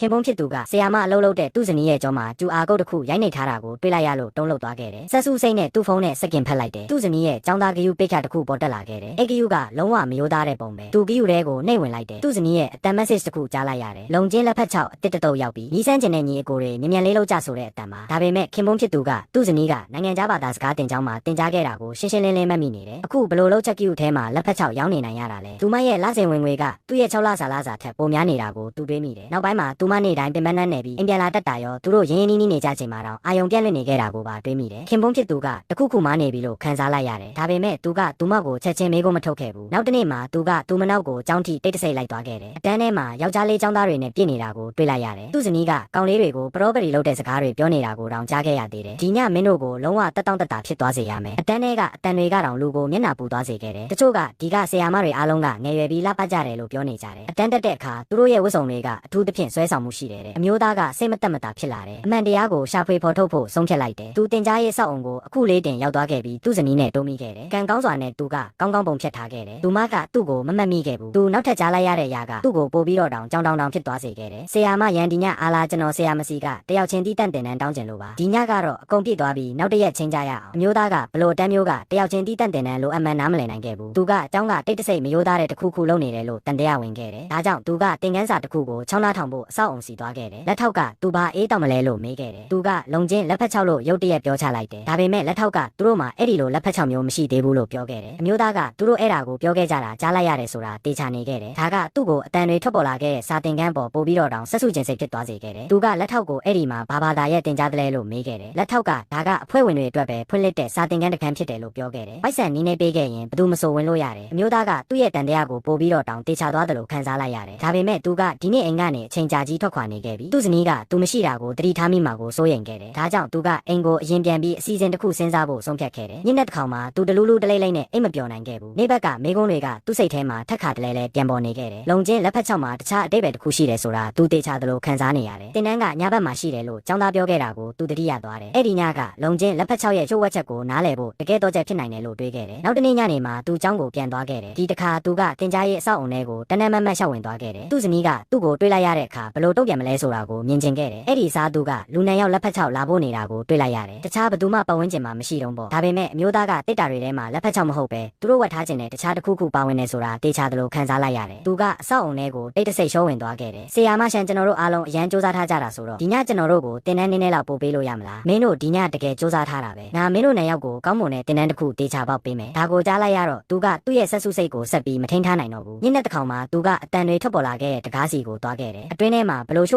ခင်ပွန်းဖြစ်သူကဆရာမအလုပ်လုပ်တဲ့သူ့ဇနီးရဲ့ကြောမှာကျူအာကုတ်တစ်ခုရိုက်နှိပ်ထားတာကိုတွေ့လိုက်ရလို့တုံးလှုပ်သွားခဲ့တယ်ဆက်စုစိတ်နဲ့သူ့ဖုန်းနဲ့စက်ကင်ဖက်လိုက်တယ်သူ့ဇနီးရဲ့ចောင်းသားကယူပိတ်ခတ်တစ်ခုပေါ်တက်လာခဲ့တယ်အဲ့ကယူကလုံးဝမရိုးသားတဲ့ပုံပဲသူကယူတဲကိုနှိပ်ဝင်လိုက်တယ်သူ့ဇနီးရဲ့အတန်မက်ဆေ့တစ်ခုကြားလိုက်ရတယ်လုံချင်းလက်ဖက်6အတစ်တုပ်ရောက်ပြီးနီးစမ်းကျင်တဲ့ညီအကိုတွေမြ မြန်လေးလောက်ကြဆိုတဲ့အတန်ပါဒါပေမဲ့ခင်ပွန်းဖြစ်သူကသူ့ဇနီးကနိုင်ငံခြားဘာသာစကားတင်ကြောင်းမှာတင်ကြားခဲ့တာကိုရှင်းရှင်းလင်းလင်းမှတ်မိနေတယ်အခုဘလို့လောက်ချက်ကယူထဲမှာလက်ဖက်6ရောင်းနေနိုင်ရတာလဲသူမရဲ့လစဉ်ဝင်ငွေကသူ့ရဲ့6လစာထက်ပိုများနေတာကိုသူတွေးမိတယ်နောက်ပိုင်းမှာသူမနေ့တိုင်းပင်ပန်းနှံ့နေပြီးအိမ်ပြန်လာတတ်တာရောသူတို့ရင်းရင်းနှီးနှီးနေကြချိန်မှာတော့အာယုံပြက်လွတ်နေခဲ့တာကိုပါတွေးမိတယ်ခင်ပွန်းဖြစ်သူကတခုခုမှနေပြီလို့ခံစားလိုက်ရတယ်ဒါပေမဲ့သူကသူမကိုချက်ချင်းမေးခွန်းမထုတ်ခဲ့ဘူးနောက်တစ်နေ့မှာသူကသူမနောက်ကိုကြောင်းထိတိတ်တဆိတ်လိုက်သွားခဲ့တယ်အတန်းထဲမှာယောက်ျားလေးចောင်းသားတွေနဲ့ပြည့်နေတာကိုတွေ့လိုက်ရတယ်သူ့ဇနီးကကောင်လေးတွေကိုပရောပရီလုပ်တဲ့စကားတွေပြောနေတာကိုတောင်ကြားခဲ့ရသေးတယ်ဒီညမင်းတို့ကိုလုံးဝတက်တောင့်တက်တာဖြစ်သွားစေရမယ်အတန်းထဲကအတန်တွေကတောင်လူကိုမျက်နှာပူသွားစေခဲ့တယ်တချို့ကဒီကဆရာမတွေအားလုံးကငယ်ရွယ်ပြီးလှပကြတယ်လို့ပြောနေကြတယ်အတန်းတက်တဲ့အခါသူတို့ရဲ့ဝတ်စုံတွေကအထူးသဖြင့်ဆွဲဆောင်မှုရှိတယ်တဲ့အမျိုးသားကစိတ်မတက်မတာဖြစ်လာတယ်အမှန်တရားကိုရှာဖွေဖော်ထုတ်ဖို့ဆုံးဖြတ်လိုက်တယ်သူတင်ကြားရေးစောက်အောင်ကိုအခုလေးတင်ရောက်သွားခဲ့ပြီးသူ့ဇနီးနဲ့တိုးမိခဲ့တယ်ကံကောင်းစွာနဲ့သူကကောင်းကောင်းပုံဖြတ်ထားခဲ့တယ်သူမကသူ့ကိုမမှတ်မိခဲ့ဘူးသူနောက်ထပ်ကြားလိုက်ရတဲ့ຢာကသူ့ကိုပို့ပြီးတော့တောင်ကြောင်တောင်ဖြစ်သွားစေခဲ့တယ်ဆရာမရန်ဒီညအားလာကျွန်တော်ဆရာမစီကတယောက်ချင်းတီးတန့်တင်တန်းတောင်းကျင်လို့ပါဒီညကတော့အကုန်ပြည့်သွားပြီးနောက်တစ်ရက်ချင်းကြရအောင်အမျိုးသားကဘလို့တန်းမျိုးကတယောက်ချင်းတီးတန့်တင်တန်းလိုအမှန်နားမလည်နိုင်ခဲ့ဘူးသူကအเจ้าကတိတ်တဆိတ်မရိုးသားတဲ့တခုခုလုပ်နေတယ်လို့တန်တရားဝင်ခဲ့တယ်ဒါကြောင့်သူကတင်ကန်းစာတစ်ခုကိုချောင်းသားထောင်ဖို့အဆောက်အုံစီသွားခဲ့တယ်လက်ထောက်ကသူဘာအေးတောက်မလဲလို့မေးခဲ့တယ်သူကလုံချင်းလက်ဖက်6လို့ရုတ်တရက်ပြောချလိုက်တယ်ဒါပေမဲ့လက်ထောက်ကသူတို့မှအဲ့ဒီလိုလက်ဖက်6မျိုးမရှိသေးဘူးလို့ပြောခဲ့တယ်အမျိုးသားကသူတို့အဲ့ဒါကိုပြောခဲ့ကြတာကြားလိုက်ရတယ်ဆိုတာတေချာနေခဲ့တယ်ဒါကသူ့ကိုအတန်တွေထွက်ပေါ်လာခဲ့တဲ့စာတင်ကန်းပေါ်ပို့ပြီးတော့တောင်ဆက်စုကျင်စိတ်ဖြစ်သွားစေခဲ့တယ်သူကလက်ထောက်ကိုအဲ့ဒီမှာဘာသာရဲ့တင်ကြားတယ်လို့မေးခဲ့တယ်လက်ထောက်ကဒါကအဖွဲ့ဝင်တွေအတွက်ပဲဖွင့်လှစ်တဲ့စာတင်ကန်းတစ်ခန်းဖြစ်တယ်လို့ပြောခဲ့တယ်ပိုက်ဆံနီးနေပေးခဲ့ရင်ဘယ်သူမဆိုဝင်လို့ရတယ်အမျိုးသားကသူ့ရဲ့တန်တရားကိုပို့ပြီးတော့တောင်တေချာသွားတယ်လို့ခံစားလိုက်ရတယ်ဒါပေမဲ့သူကဒီနေ့အိမ်ကနေအချိန်ကြာကြီးထွက်ခွာနေခဲ့ပြီသူ့ဇနီးကသူမရှိတာကိုတတိထားမိမှာကိုစိုးရိမ်ခဲ့တယ်ဒါကြောင့်သူကအိမ်ကိုအရင်ပြန်ပြီးအစီအစဉ်တစ်ခုစဉ်းစားဖို့ဆုံးဖြတ်ခဲ့တယ်ညနေတစ်ခေါက်မှာသူတလူလူတလိမ့်လိမ့်နဲ့အိမ်မပြောနိုင်ခဲ့ဘူးနေ့ဘက်ကမိကုန်းတွေကသူ့စိတ်ထဲမှာထက်ခါတလဲလဲပြန်ပေါ်နေခဲ့တယ်လုံချင်းလက်ဖက်6မှာတခြားအတိတ်ပဲတစ်ခုရှိတယ်ဆိုတာသူတေချာသလိုခံစားနေရတယ်တင်တန်းကညဘက်မှာရှိတယ်လို့ចောင်းသားပြောခဲ့တာကိုသူတတိယသွားတယ်အဲ့ဒီညကလုံချင်းလက်ဖက်6ရဲ့ချို့ဝက်ချက်ကိုနားလည်ဖို့တကယ်တော့ချက်ဖြစ်နိုင်တယ်လို့တွေးခဲ့တယ်နောက်တနေ့ညနေမှာသူចောင်းကိုပြန်သွားခဲ့တယ်ဒီတစ်ခါသူကတင်ကြားရေးအဆောက်အုံထဲကိုတနက်မတ်မတ်ရှောက်ဝင်သွားခဲ့တယ်သူ့ဇနီးကသူ့ကိုတွေးလိုက်ရတဲ့အခါဘလို့တုံ့ပြန်မလဲဆိုတာကိုမြင်ချင်ခဲ့တယ်အဲ့ဒီစားသူကလူနန်ရောက်လက်ဖက်6လာဖို့နေတာကိုတွေးလိုက်ရတယ်တခြားဘသူမှပတ်ဝန်းကျင်မှာမရှိတော့ပေါ့ဒါပေမဲ့အမျိုးသားကတိတ်တာတွေထဲမှာလက်ဖက်6မဟုတ်ပဲသူတို့ဝတ်ထားခြင်းနဲ့တခြားတစ်ခုခုပါဝင်နေဆိုတာတေချာသလိုခံစားလိုက်ရတယ်သူကအဆောက်အုံထဲကိုတိတ်တဆိတ်ရှုံးဝင်သွားခဲ့တယ်ဆရာမရှန်ကျွန်တော်တို့အားလုံးအရန်စူးစမ်းထားကြတာဆိုတော့ဒီညကျွန်တော်တို့ကိုတင်တန်းနည်းနည်းလောက်ပို့ပေးလို့ရမလားမင်းတို့ဒီညတကယ်စူးစမ်းထားတာပဲငါမင်းတို့နှစ်ယောက်ကိုကောင်းမွန်တဲ့တင်တန်းတစ်ခုတေချာပေါက်ပေးမယ်ဒါကိုကြားလိုက်ရတော့သူကသူ့ရဲ့ဆက်စုစိတ်ကိုဆက်ပြီးမထိန်ထားနိုင်တော့ဘူးညနေတစ်ခေါက်မှာသူကအတန်တွေထွက်ပေါ်လာခဲ့တဲ့တကားစီကိုသွားခဲ့တယ်အတွင်းထဲမှာဘလို့